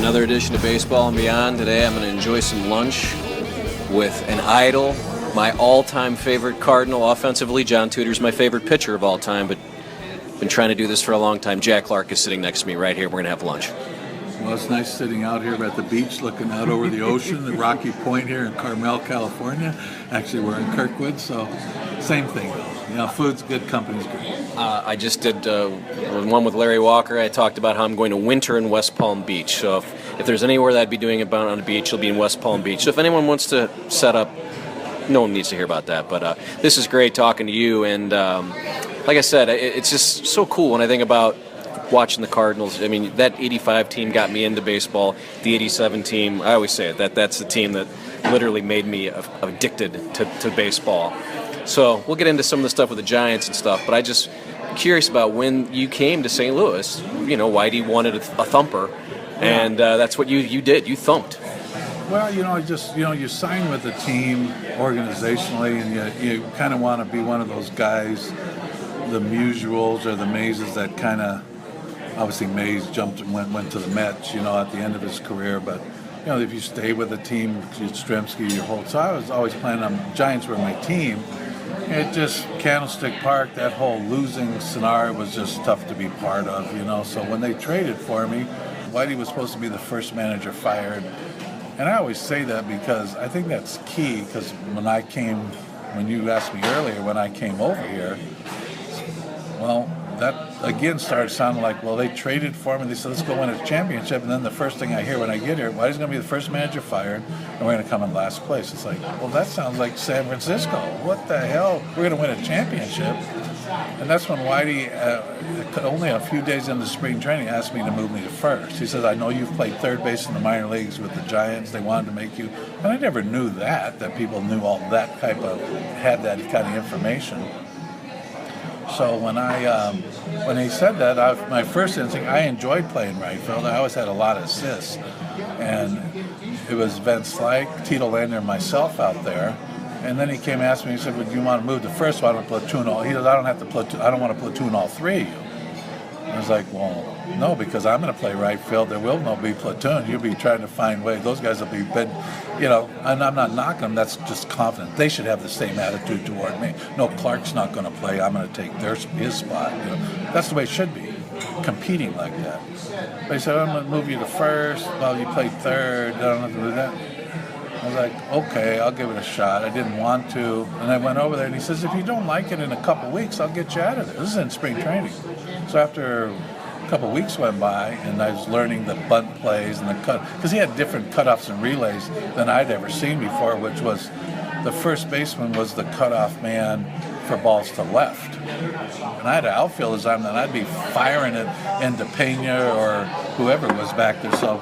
Another edition of Baseball and Beyond. Today I'm going to enjoy some lunch with an idol, my all-time favorite Cardinal offensively. John Tudor's my favorite pitcher of all time, but been trying to do this for a long time. Jack Clark is sitting next to me right here. We're going to have lunch. Well, it's nice sitting out here at the beach looking out over the ocean, the Rocky Point here in Carmel, California. Actually, we're in Kirkwood, so same thing though. You know, food's good, company's good. I just did one with Larry Walker. I talked about how I'm going to winter in West Palm Beach. So if there's anywhere that I'd be doing it on a beach, it'll be in West Palm Beach. So if anyone wants to set up, no one needs to hear about that. But this is great talking to you. And like I said, it's just so cool when I think about watching the Cardinals. I mean, that 85 team got me into baseball. The 87 team, I always say it, that's the team that literally made me addicted to baseball. So we'll get into some of the stuff with the Giants and stuff, but I just curious about when you came to St. Louis. You know, Whitey wanted a thumper, and that's what you did. You thumped. Well, you sign with the team organizationally, and you kind of want to be one of those guys, the Musuals or the Mazes that kind of, obviously Mays jumped and went to the Mets, at the end of his career, but if you stay with the team, Yastrzemski, your whole. So I was always planning on Giants were my team. It just Candlestick Park, that whole losing scenario was just tough to be part of, So when they traded for me, Whitey was supposed to be the first manager fired. And I always say that because I think that's key, because when you asked me earlier, when I came over here, well, that again started sounding like, well, they traded for me. They said, let's go win a championship. And then the first thing I hear when I get here, Whitey's going to be the first manager fired, and we're going to come in last place. It's like, well, that sounds like San Francisco. What the hell? We're going to win a championship. And that's when Whitey, only a few days into spring training, asked me to move me to first. He says, I know you've played third base in the minor leagues with the Giants. They wanted to make you. And I never knew that people knew all that had that kind of information. So when he said that, my first instinct, I enjoyed playing right field. I always had a lot of assists. And it was Vince Slyke, Tito Lander, and myself out there. And then he came and asked me, he said, well, do you want to move to first? So I don't platoon all. He said, I don't want to platoon all three of you. I was like, well, no, because I'm going to play right field. There will no be platoon. You'll be trying to find ways. Those guys will be, and I'm not knocking them. That's just confident. They should have the same attitude toward me. No, Clark's not going to play. I'm going to take his spot. That's the way it should be, competing like that. But he said, I'm going to move you to first. Well, you played third. I don't have to do that. I was like, okay, I'll give it a shot. I didn't want to. And I went over there, and he says, if you don't like it in a couple weeks, I'll get you out of there. This is in spring training. So after a couple weeks went by, and I was learning the bunt plays and the cut, because he had different cutoffs and relays than I'd ever seen before, which was the first baseman was the cutoff man for balls to left. And I had an outfield design, and I'd be firing it into Pena or whoever was back there. So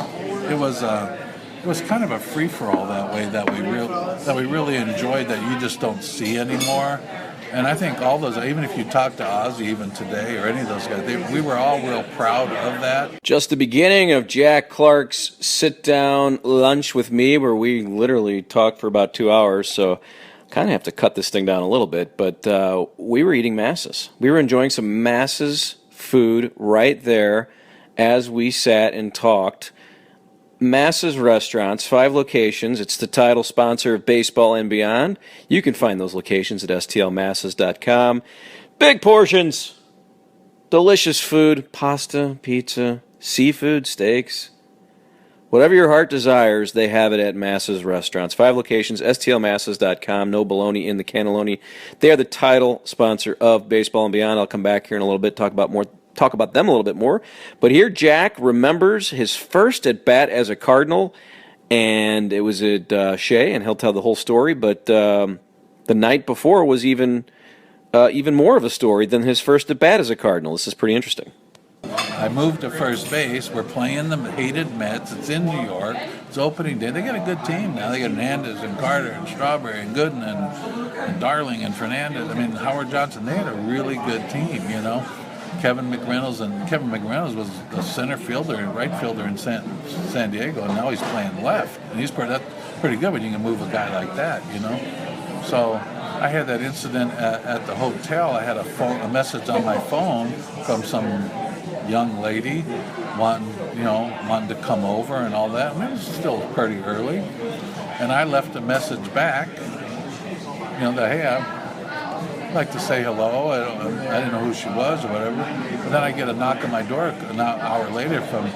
it was kind of a free-for-all that way that we really enjoyed, that you just don't see anymore. And I think all those, even if you talk to Ozzy even today or any of those guys, we were all real proud of that. Just the beginning of Jack Clark's sit-down lunch with me, where we literally talked for about 2 hours, so kind of have to cut this thing down a little bit, but we were eating Masses. We were enjoying some Masses food right there as we sat and talked. Masses Restaurants, 5 locations. It's the title sponsor of Baseball and Beyond. You can find those locations at stlmasses.com. Big portions, delicious food, pasta, pizza, seafood, steaks. Whatever your heart desires, they have it at Masses Restaurants. 5 locations, stlmasses.com. No baloney in the cannelloni. They are the title sponsor of Baseball and Beyond. I'll come back here in a little bit, talk about them a little bit more. But here Jack remembers his first at bat as a Cardinal, and it was at Shea, and he'll tell the whole story. But the night before was even more of a story than his first at bat as a Cardinal. This is pretty interesting. I moved to first base. We're playing the hated Mets. It's in New York. It's opening day. They got a good team now. They got Hernandez and Carter and Strawberry and Gooden and Darling and Fernandez. I mean, Howard Johnson. They had a really good team, Kevin McReynolds was the center fielder and right fielder in San Diego, and now he's playing left. And that's pretty good when you can move a guy like that, So I had that incident at the hotel. I had a message on my phone from some young lady wanting to come over and all that. I mean, it was still pretty early, and I left a message back, that hey, I'd like to say hello. I didn't know who she was or whatever. But then I get a knock on my door an hour later from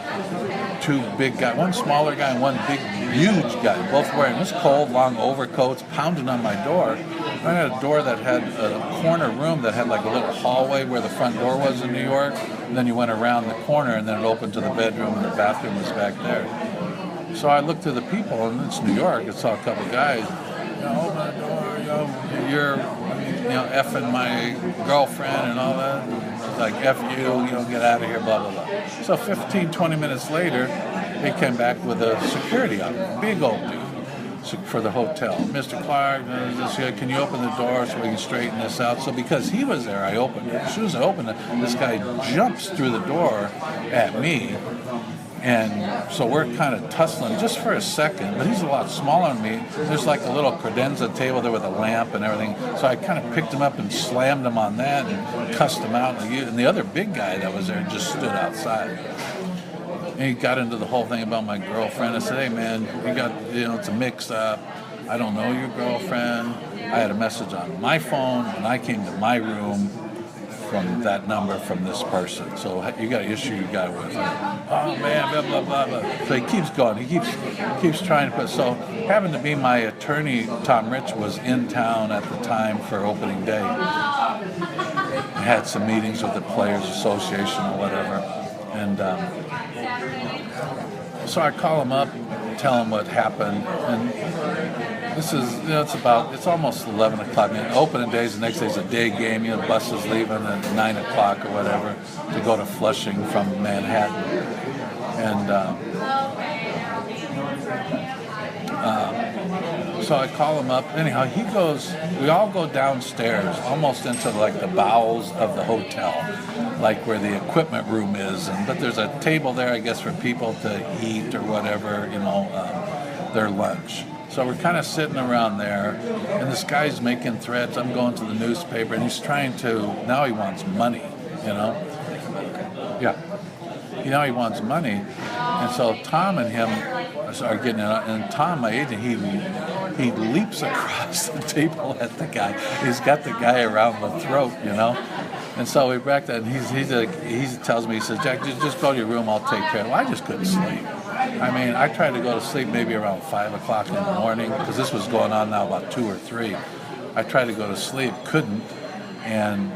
two big guys, one smaller guy and one big, huge guy, both wearing this cold, long overcoats, pounding on my door. I had a door that had a corner room that had like a little hallway where the front door was in New York. And then you went around the corner and then it opened to the bedroom and the bathroom was back there. So I looked to the people, and it's New York. I saw a couple guys, open the door, you're, effing my girlfriend and all that. It's like, F you, get out of here, blah, blah, blah. So 15, 20 minutes later, they came back with a security on it, big old dude, for the hotel. Mr. Clark, can you open the door so we can straighten this out? So because he was there, I opened it. As soon as I opened it, this guy jumps through the door at me. And so we're kind of tussling just for a second, but he's a lot smaller than me. There's like a little credenza table there with a lamp and everything. So I kind of picked him up and slammed him on that and cussed him out. And the other big guy that was there just stood outside. And he got into the whole thing about my girlfriend. I said, hey man, it's a mix up. I don't know your girlfriend. I had a message on my phone when I came to my room from that number from this person. So you got an issue you got with her. Oh man, blah, blah, blah, blah. So he keeps going. He keeps trying to put, so having to be my attorney, Tom Rich, was in town at the time for opening day. I had some meetings with the Players Association or whatever. And so I call him up, tell him what happened. And this is, it's almost 11 o'clock. Opening days, the next day's a day game. The bus is leaving at 9 o'clock or whatever to go to Flushing from Manhattan. And so I call him up. Anyhow, we all go downstairs, almost into like the bowels of the hotel, like where the equipment room is. But there's a table there, I guess, for people to eat or whatever, their lunch. So we're kind of sitting around there, and this guy's making threats. I'm going to the newspaper, and he's trying to, now he wants money, Yeah. He wants money. And so Tom and him are getting it, and Tom, my agent, he leaps across the table at the guy. He's got the guy around the throat, And so we back that, and he tells me, he says, Jack, just go to your room, I'll take care of it. Well, I just couldn't sleep. I tried to go to sleep maybe around 5 o'clock in the morning, because this was going on now about 2 or 3. I tried to go to sleep, couldn't, and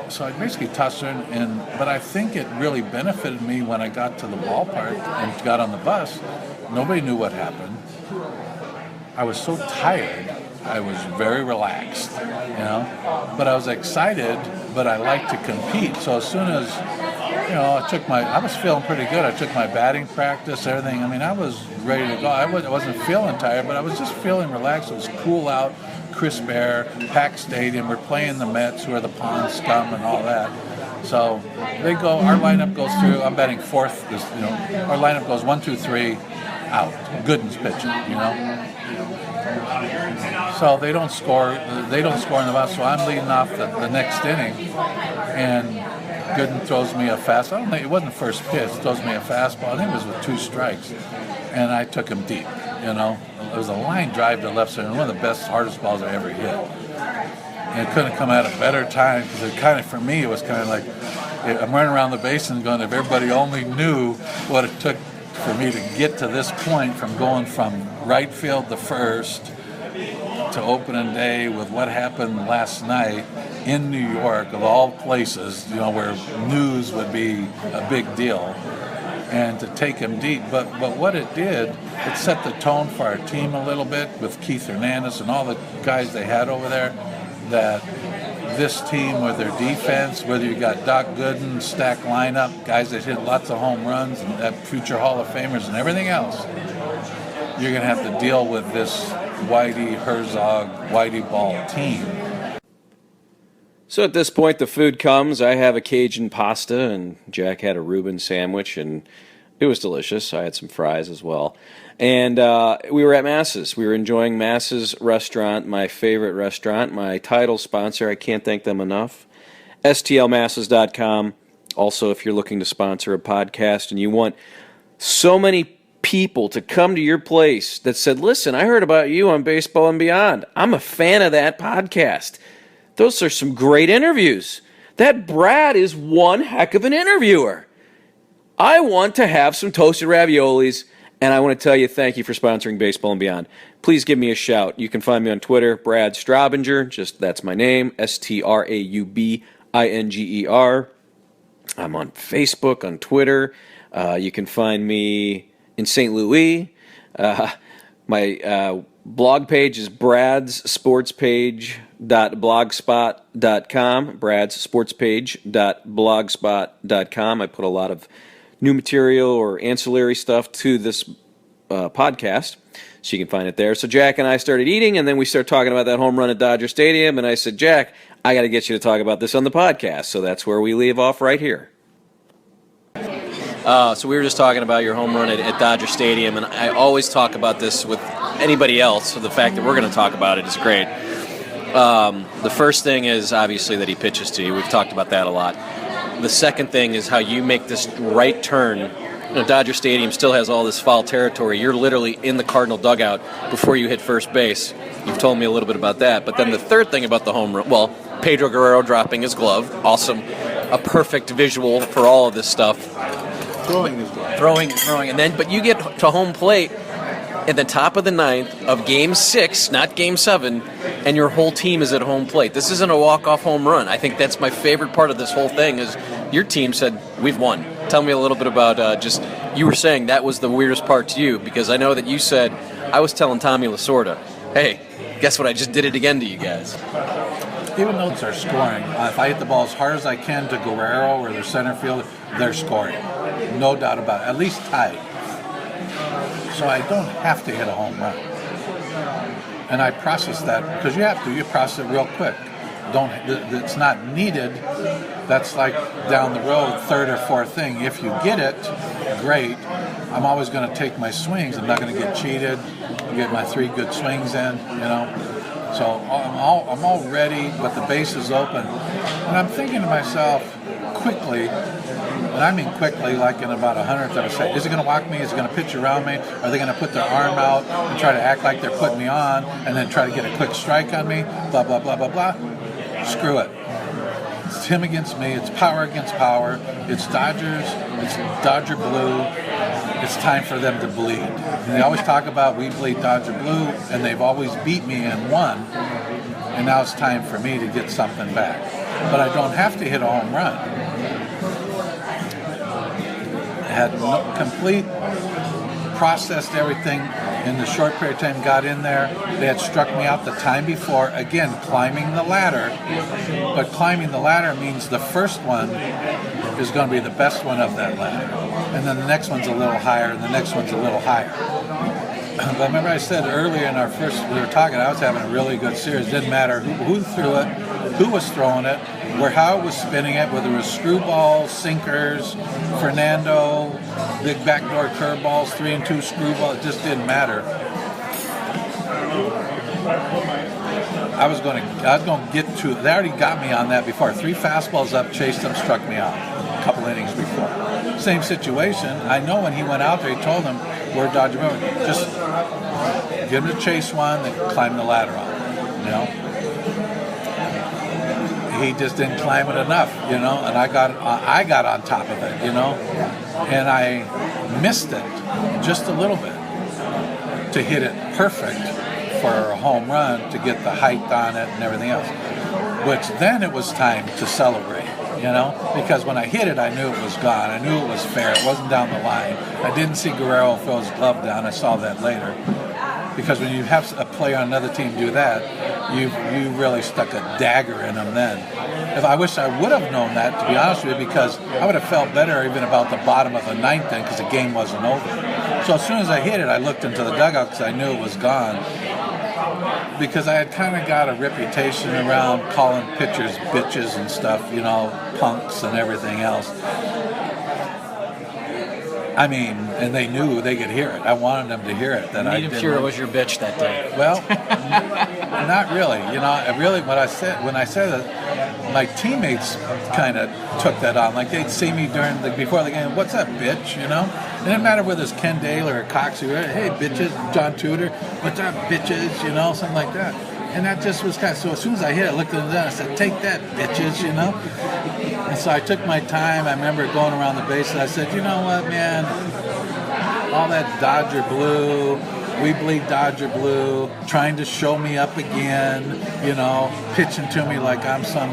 so I basically tossed her, but I think it really benefited me when I got to the ballpark and got on the bus. Nobody knew what happened. I was so tired, I was very relaxed, but I was excited, but I liked to compete. So as soon as I was feeling pretty good. I took my batting practice, everything. I was ready to go. I wasn't feeling tired, but I was just feeling relaxed. It was cool out, crisp air, packed stadium. We're playing the Mets, who are the pond scum and all that. So they go. Our lineup goes through. I'm batting fourth. Our lineup goes 1, 2, 3, out. Gooden's pitching. So they don't score. They don't score in the box. So I'm leading off the next inning, and Gooden throws me a fastball. I don't think it wasn't first pitch. Throws me a fastball. I think it was with 2 strikes, and I took him deep. It was a line drive to left center, one of the best, hardest balls I ever hit. And it couldn't come at a better time, because for me, it was kind of like I'm running around the bases going, if everybody only knew what it took for me to get to this point, from going from right field to first to opening day with what happened last night in New York, of all places, where news would be a big deal, and to take him deep. But what it did, it set the tone for our team a little bit with Keith Hernandez and all the guys they had over there, that this team with their defense, whether you got Doc Gooden, stacked lineup, guys that hit lots of home runs, and that future Hall of Famers and everything else, you're going to have to deal with this Whitey, Herzog, Whitey Ball team. So at this point, the food comes. I have a Cajun pasta, and Jack had a Reuben sandwich, and it was delicious. I had some fries as well. And we were at Massa's. We were enjoying Massa's restaurant, my favorite restaurant, my title sponsor. I can't thank them enough. STLMasses.com. Also, if you're looking to sponsor a podcast and you want so many people to come to your place that said, listen, I heard about you on Baseball and Beyond. I'm a fan of that podcast. Those are some great interviews. That Brad is one heck of an interviewer. I want to have some toasted raviolis, and I want to tell you thank you for sponsoring Baseball and Beyond. Please give me a shout. You can find me on Twitter, Brad Straubinger. That's my name, Straubinger. I'm on Facebook, on Twitter. You can find me in St. Louis. My blog page is bradsportspage.blogspot.com, bradsportspage.blogspot.com. I put a lot of new material or ancillary stuff to this podcast, so you can find it there. So Jack and I started eating, and then we started talking about that home run at Dodger Stadium, and I said, Jack, I got to get you to talk about this on the podcast. So that's where we leave off right here. So we were just talking about your home run at Dodger Stadium, and I always talk about this with anybody else, so the fact that we're going to talk about it is great. The first thing is obviously that he pitches to you. We've talked about that a lot. The second thing is how you make this right turn. You know, Dodger Stadium still has all this foul territory. You're literally in the Cardinal dugout before you hit first base. You've told me a little bit about that. But then the third thing about the home run, well, Pedro Guerrero dropping his glove, awesome. A perfect visual for all of this stuff. Throwing his glove. Throwing, and then, but you get to home plate at the top of the ninth of Game 6, not Game 7, and your whole team is at home plate. This isn't a walk-off home run. I think that's my favorite part of this whole thing is your team said, we've won. Tell me a little bit about you were saying that was the weirdest part to you, because I know that you said, I was telling Tommy Lasorda, hey, guess what, I just did it again to you guys. Even though they're scoring, if I hit the ball as hard as I can to Guerrero or their center field, they're scoring. No doubt about it. At least tied. So I don't have to hit a home run. And I process that, because you have to. You process it real quick. It's not needed. That's like down the road, third or fourth thing. If you get it, great. I'm always going to take my swings. I'm not going to get cheated. Get my 3 good swings in, So I'm all ready, but the base is open. And I'm thinking to myself, quickly, and I mean quickly, like in about 100th of a second, is it going to walk me? Is it going to pitch around me? Are they going to put their arm out and try to act like they're putting me on and then try to get a quick strike on me? Blah, blah, blah, blah, blah. Screw it. It's him against me. It's power against power. It's Dodgers. It's Dodger blue. It's time for them to bleed. And they always talk about we bleed Dodger blue, and they've always beat me and won. And now it's time for me to get something back. But I don't have to hit a home run. I had complete processed everything in the short period of time, got in there. They had struck me out the time before, again, climbing the ladder. But climbing the ladder means the first one is going to be the best one of that ladder. And then the next one's a little higher, and the next one's a little higher. But remember I said earlier in our first, we were talking, I was having a really good series. It didn't matter who threw it, who was throwing it, how it was spinning it, whether it was screwballs, sinkers, Fernando, big backdoor curveballs, 3 and 2 screwball, it just didn't matter. I was going to get to, they already got me on that before. 3 fastballs up, chased them, struck me out a couple innings before. Same situation. I know when he went out there, he told them, we're Dodger moving. Just give him to chase one, then climb the ladder on it, He just didn't climb it enough, and I got on top of it, and I missed it just a little bit to hit it perfect for a home run, to get the height on it and everything else. Which then it was time to celebrate, because when I hit it, I knew it was gone. I knew it was fair. It wasn't down the line. I didn't see Guerrero throw his glove down. I saw that later. Because when you have a player on another team do that, you really stuck a dagger in them then. I wish I would have known that, to be honest with you, because I would have felt better even about the bottom of the ninth then, because the game wasn't over. So as soon as I hit it, I looked into the dugout because I knew it was gone. Because I had kind of got a reputation around calling pitchers bitches and stuff, punks and everything else. I mean, and they knew they could hear it. I wanted them to hear it. That Native Pure was your bitch that day. Well, not really. Really, when I said it, my teammates kind of took that on. Like they'd see me before the game, what's up, bitch? You know? It didn't matter whether it's Ken Dale or Cox, hey, bitches, John Tudor, what's up, bitches? You know, something like that. And that just was kind of, so as soon as I hit it, I looked at them and I said, take that, bitches, you know? And so I took my time. I remember going around the base and I said, you know what, man? All that Dodger blue, we bleed Dodger blue, trying to show me up again, you know, pitching to me like I'm some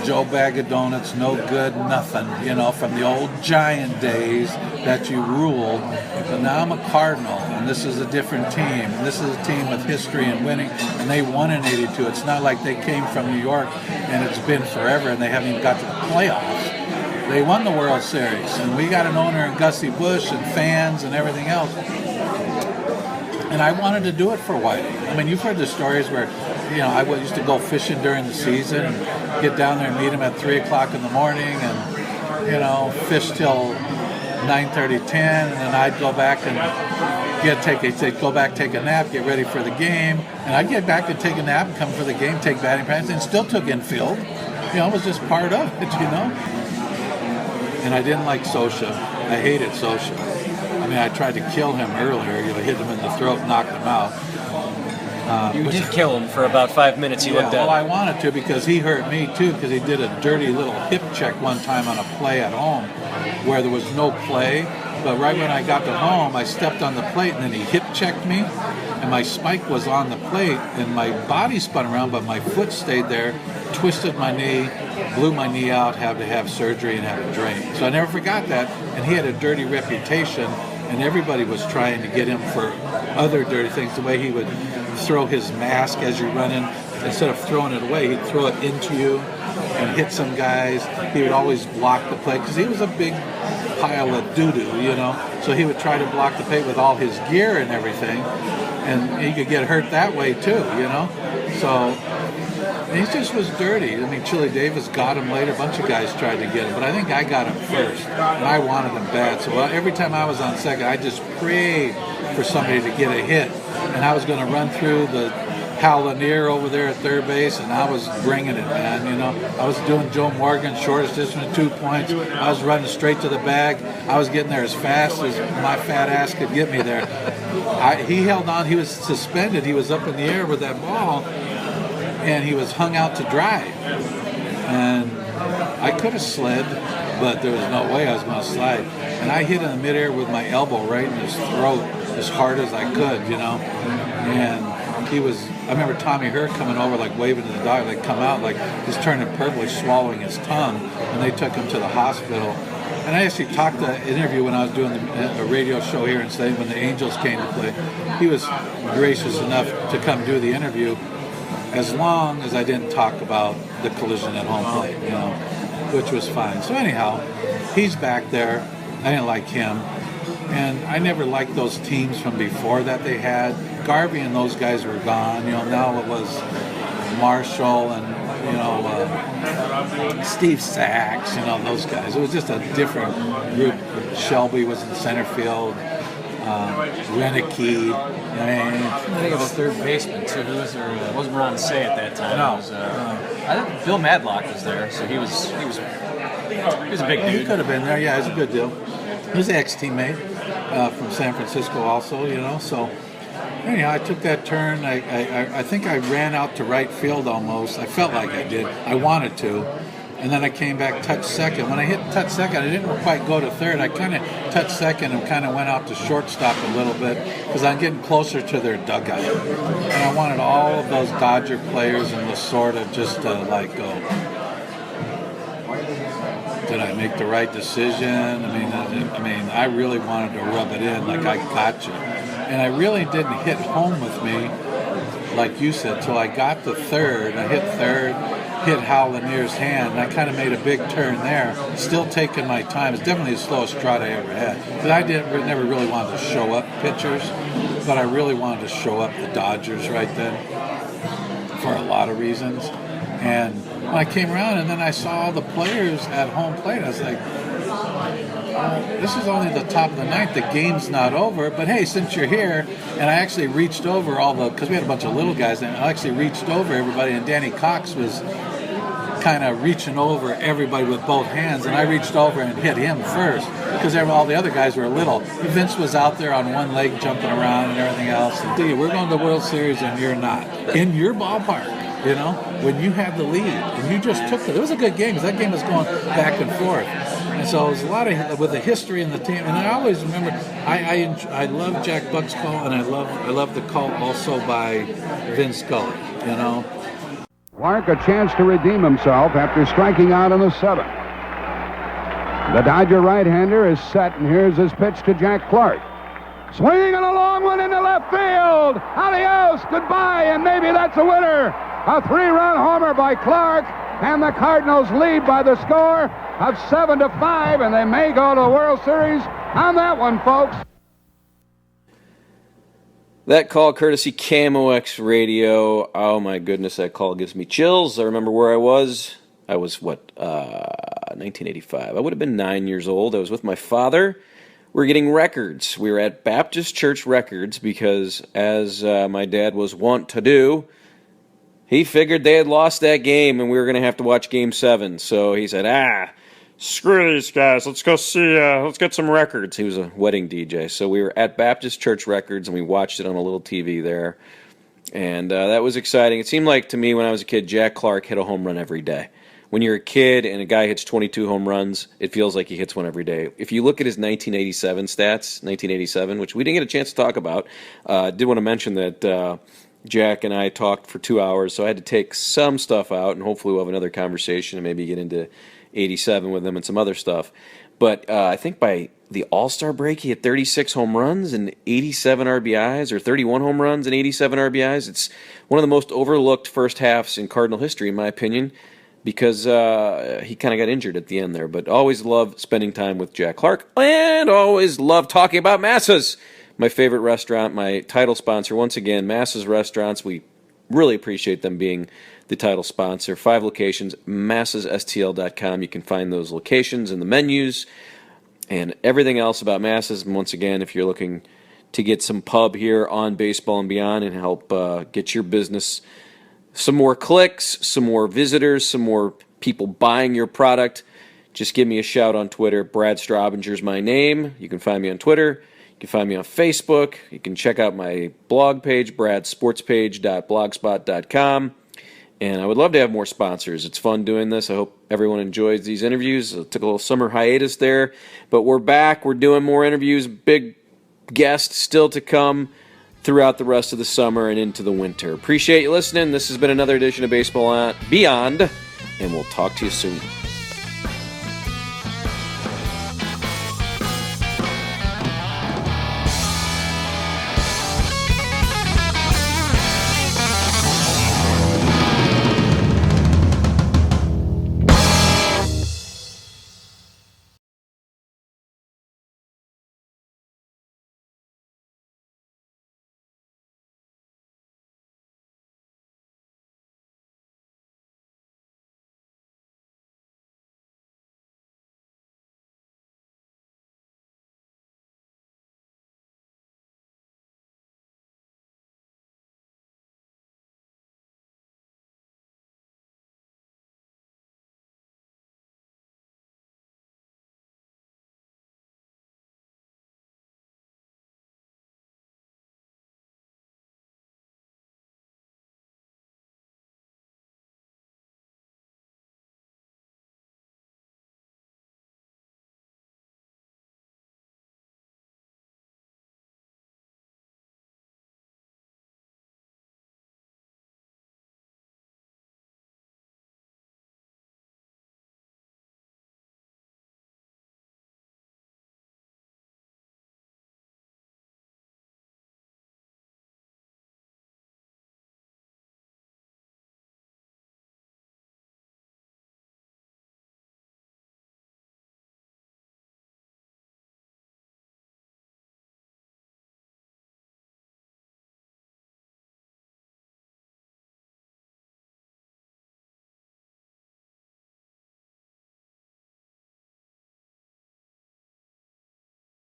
Joe Bag of Donuts, no good, nothing, you know, from the old Giant days that you ruled. But now I'm a Cardinal, and this is a different team, and this is a team with history and winning, and they won in '82. It's not like they came from New York and it's been forever and they haven't even got to the playoffs. They won the World Series, and we got an owner in Gussie Busch and fans and everything else. And I wanted to do it for Whitey. I mean, you've heard the stories where, you know, I used to go fishing during the season and get down there and meet him at 3 o'clock in the morning and, you know, fish till 9:30, 10, and then I'd go back and go back, take a nap, get ready for the game. And I'd get back and take a nap and come for the game, take batting practice, and still took infield. You know, it was just part of it, you know. And I didn't like Sosha. I hated Sosha. I mean, I tried to kill him earlier. You know, hit him in the throat, knocked him out. You did kill him for about 5 minutes. You looked at. Well, I wanted to because he hurt me too. Because he did a dirty little hip check one time on a play at home, where there was no play. But right when I got to home, I stepped on the plate and then he hip checked me, and my spike was on the plate, and my body spun around, but my foot stayed there. Twisted my knee, blew my knee out, had to have surgery and have it drained. So I never forgot that. And he had a dirty reputation, and everybody was trying to get him for other dirty things. The way he would throw his mask as you run in, instead of throwing it away, he'd throw it into you and hit some guys. He would always block the play because he was a big pile of doo-doo, you know. So he would try to block the play with all his gear and everything, and he could get hurt that way too, you know. So he just was dirty. I mean, Chili Davis got him later. A bunch of guys tried to get him, but I think I got him first, and I wanted him bad. So every time I was on second, I just prayed for somebody to get a hit, and I was going to run through the Hal Lanier over there at third base, and I was bringing it, man. You know, I was doing Joe Morgan, shortest distance, 2 points. I was running straight to the bag. I was getting there as fast as my fat ass could get me there. He held on. He was suspended. He was up in the air with that ball, and he was hung out to dry. And I could have slid, but there was no way I was going to slide. And I hit in the midair with my elbow right in his throat as hard as I could, you know. And I remember Tommy Hurt coming over, like waving to the dog, like come out, like he's turning purple, he's swallowing his tongue. And they took him to the hospital. And I actually talked an interview when I was doing a radio show here in State when the Angels came to play. He was gracious enough to come do the interview, as long as I didn't talk about the collision at home plate, you know, which was fine. So anyhow, he's back there. I didn't like him. And I never liked those teams from before that they had. Garvey and those guys were gone. You know, now it was Marshall and, you know, Steve Sachs, you know, those guys. It was just a different group. Shelby was in center field. Renicky. I think of a third baseman too. Who was there? Wasn't around to say at that time. No. It was, I think Bill Madlock was there, so he was a big dude. He could have been there. Yeah, it was a good deal. He was an ex-teammate from San Francisco, also. You know, so anyhow, I took that turn. I think I ran out to right field almost. I felt like I did. I wanted to. And then I came back, touched second. When I hit touch second, I didn't quite go to third. I kind of touched second and kind of went out to shortstop a little bit because I'm getting closer to their dugout. And I wanted all of those Dodger players and Lasorda just to like go, did I make the right decision? I mean, I really wanted to rub it in like I got you. And I really didn't hit home with me, like you said, till I got to third. I hit third. Hit Hal Lanier's hand, and I kind of made a big turn there, still taking my time. It's definitely the slowest trot I ever had. But I never really wanted to show up pitchers, but I really wanted to show up the Dodgers right then for a lot of reasons. And when I came around and then I saw all the players at home plate, I was like, this is only the top of the ninth. The game's not over. But hey, since you're here, and I actually reached over because we had a bunch of little guys, and I actually reached over everybody, and Danny Cox was kind of reaching over everybody with both hands, and I reached over and hit him first because all the other guys were little. Vince was out there on one leg jumping around and everything else. And we're going to the World Series, and you're not. In your ballpark, when you had the lead, and you just took it. It was a good game because that game was going back and forth. And so it was a lot of with the history in the team. And I always remember, I love Jack Buck's call, and I love the call also by Vince Scully. Clark a chance to redeem himself after striking out in the seventh. The Dodger right-hander is set, and here's his pitch to Jack Clark. Swinging a long one into left field. Adios, goodbye, and maybe that's a winner. A 3-run homer by Clark, and the Cardinals lead by the score of 7-5, and they may go to the World Series on that one, folks. That call, courtesy KMOX Radio. Oh my goodness, that call gives me chills. I remember where I was. I was, 1985. I would have been 9 years old. I was with my father. We were getting records. We were at Baptist Church Records because, as my dad was wont to do, he figured they had lost that game and we were going to have to watch Game 7. So he said, screw these guys. Let's go see, let's get some records. He was a wedding DJ. So we were at Baptist Church Records, and we watched it on a little TV there. And that was exciting. It seemed like to me when I was a kid, Jack Clark hit a home run every day. When you're a kid and a guy hits 22 home runs, it feels like he hits one every day. If you look at his 1987 stats, 1987, which we didn't get a chance to talk about, I did want to mention that Jack and I talked for 2 hours, so I had to take some stuff out, and hopefully we'll have another conversation and maybe get into 87 with him and some other stuff. But I think by the All-Star break, he had 36 home runs and 87 RBIs, or 31 home runs and 87 RBIs. It's one of the most overlooked first halves in Cardinal history, in my opinion, because he kind of got injured at the end there. But always love spending time with Jack Clark, and always love talking about Massa's, my favorite restaurant, my title sponsor. Once again, Massa's Restaurants. We really appreciate them being the title sponsor. 5 locations, massasstl.com. You can find those locations and the menus and everything else about Massa's. And once again, if you're looking to get some pub here on Baseball and Beyond and help get your business some more clicks, some more visitors, some more people buying your product, just give me a shout on Twitter. Brad Straubinger's my name. You can find me on Twitter. You can find me on Facebook. You can check out my blog page, bradsportspage.blogspot.com. And I would love to have more sponsors. It's fun doing this. I hope everyone enjoys these interviews. I took a little summer hiatus there, but we're back. We're doing more interviews. Big guests still to come throughout the rest of the summer and into the winter. Appreciate you listening. This has been another edition of Baseball Beyond, and we'll talk to you soon.